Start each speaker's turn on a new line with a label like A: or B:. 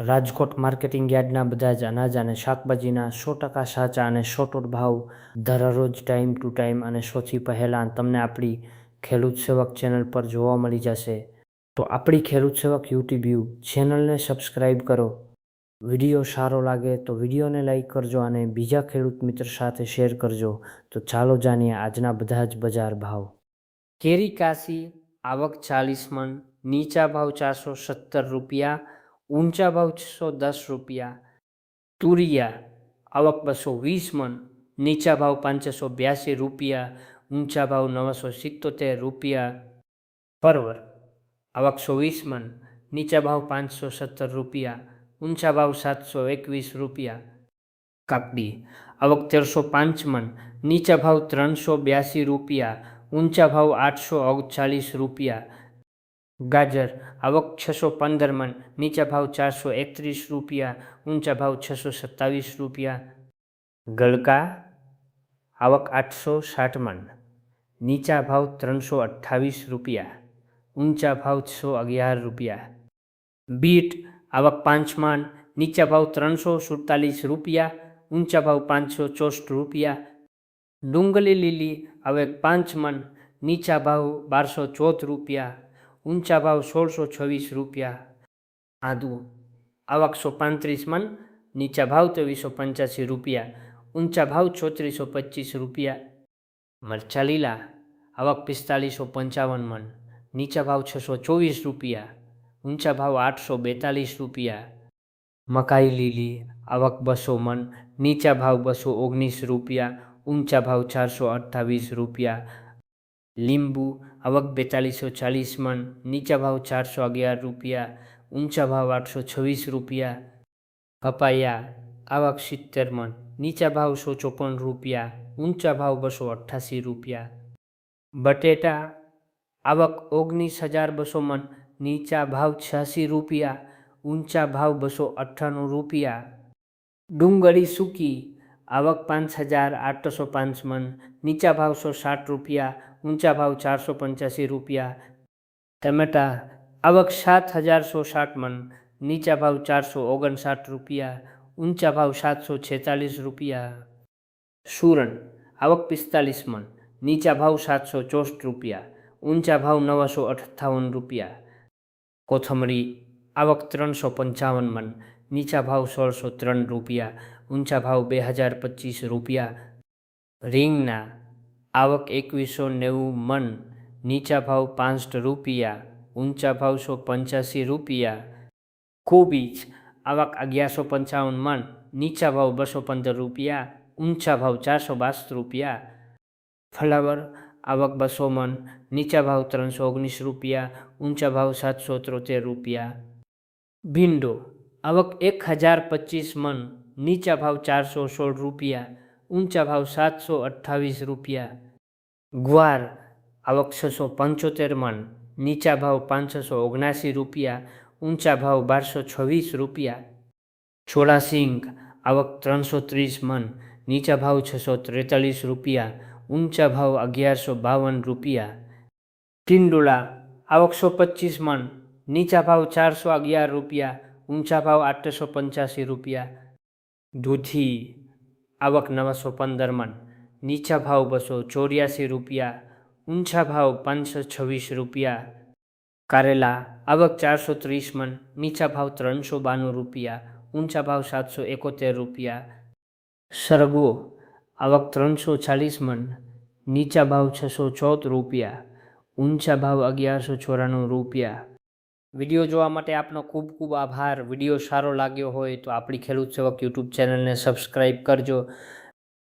A: Rajkot marketing યાર્ડના બધા જ અનાજ અને શાકભાજીના 100% સાચા અને સચોટ ભાવ દરરોજ ટાઈમ ટુ ટાઈમ અને સૌથી પહેલાં તમને આપણી ખેડૂત સેવક ચેનલ પર જોવા મળી જશે. તો આપણી ખેડૂત સેવક યુટ્યુબ ચેનલને સબસ્ક્રાઈબ કરો. વિડીયો સારો લાગે તો વિડીયોને લાઈક કરજો અને બીજા ખેડૂત મિત્ર સાથે શેર કરજો. તો ચાલો જાણીએ આજના બધા જ બજાર ભાવ. કેરી કાશી આવક 40 મણ, નીચા ભાવ 470 રૂપિયા, ઊંચા ભાવ 610 રૂપિયા. તુરિયા આવક 220 મણ, નીચા ભાવ 582 રૂપિયા, ઊંચા ભાવ 977 રૂપિયા. પરવર આવક 24 મણ, નીચા ભાવ 517 રૂપિયા, ઊંચા ભાવ 721 રૂપિયા. કાકડી આવક 1305 મણ, નીચા ભાવ 382 રૂપિયા, ઊંચા ભાવ 839 રૂપિયા. ગાજર આવક 615 મણ, નીચા ભાવ 431 રૂપિયા, ઊંચા ભાવ 627 રૂપિયા. ગલકા આવક 860 મણ, નીચા ભાવ 328 રૂપિયા, ઊંચા ભાવ 111 રૂપિયા. બીટ આવક 5 મણ, નીચા ભાવ 347 રૂપિયા, ઊંચા ભાવ 564 રૂપિયા. ડુંગળી લીલી આવક 5 મણ, નીચા ભાવ 1214 રૂપિયા, ઊંચા ભાવ 1626 રૂપિયા. આદુ આવક 135 મણ, નીચા ભાવ 2385 રૂપિયા, ઊંચા ભાવ 3425 રૂપિયા. મરચા લીલા આવક 4555 મણ, નીચા ભાવ 624 રૂપિયા, ઊંચા ભાવ 842 રૂપિયા. મકાઈ લીલી આવક 200 મણ, નીચા ભાવ 219 રૂપિયા, ઊંચા ભાવ 428 રૂપિયા. લીંબુ આવક 4240 મણ, નીચા ભાવ 411 રૂપિયા, ઊંચા ભાવ 826 રૂપિયા. પપાયા આવક 70 મણ, નીચા ભાવ 154 રૂપિયા, ઊંચા ભાવ 288 રૂપિયા. બટેટા આવક 19200 મણ, નીચા ભાવ 86 રૂપિયા, ઊંચા ભાવ 298 રૂપિયા. ડુંગળી સૂકી આવક 5805 મણ, નીચા ભાવ 160 રૂપિયા, ઊંચા ભાવ 485 રૂપિયા. ટમેટા આવક 7160 મણ, નીચા ભાવ 459 રૂપિયા, ઊંચા ભાવ 746 રૂપિયા. સુરણ આવક 45 મણ, નીચા ભાવ 764 રૂપિયા, ઊંચા ભાવ 958 રૂપિયા. કોથમરી આવક 355 મણ, નીચા ભાવ 1603 રૂપિયા, ઊંચા ભાવ 2025 રૂપિયા. રીંગણા આવક 2190 મણ, નીચા ભાવ 65 રૂપિયા, ઊંચા ભાવ 185 રૂપિયા. કોબીજ આવક 1155 મણ, નીચા ભાવ 215 રૂપિયા, ઊંચા ભાવ 462 રૂપિયા. ફ્લાવર આવક 200 મણ, નીચા ભાવ 319 રૂપિયા, ઊંચા ભાવ 773 રૂપિયા. ભીંડો આવક 1025 મણ, નીચા ભાવ 416 રૂપિયા, ઊંચા ભાવ 728 રૂપિયા. ગુવાર આવક 675 મણ, નીચા ભાવ 579 રૂપિયા, ઊંચા ભાવ 1226 રૂપિયા. ચોળાસિંગ આવક 330 મણ, નીચા ભાવ 643 રૂપિયા, ઊંચા ભાવ 1152 રૂપિયા. ટિંડોળા આવક 125 મણ, નીચા ભાવ 411 રૂપિયા, ઊંચા ભાવ 885 રૂપિયા. દૂધી આવક 915 મણ, નીચા ભાવ 284 રૂપિયા, ઊંચા ભાવ 526 રૂપિયા. કારેલા આવક 430 મણ, નીચા ભાવ 392 રૂપિયા, ઊંચા ભાવ 771 રૂપિયા. સરગવો આવક 340 મણ, નીચા ભાવ 614 રૂપિયા, ઊંચા ભાવ 1194 રૂપિયા. વિડીયો જોવા માટે આપનો ખૂબ ખૂબ આભાર. વિડીયો સારો લાગ્યો હોય તો આપણી ખેડૂત સેવક યુટ્યુબ ચેનલને સબસ્ક્રાઈબ કરજો.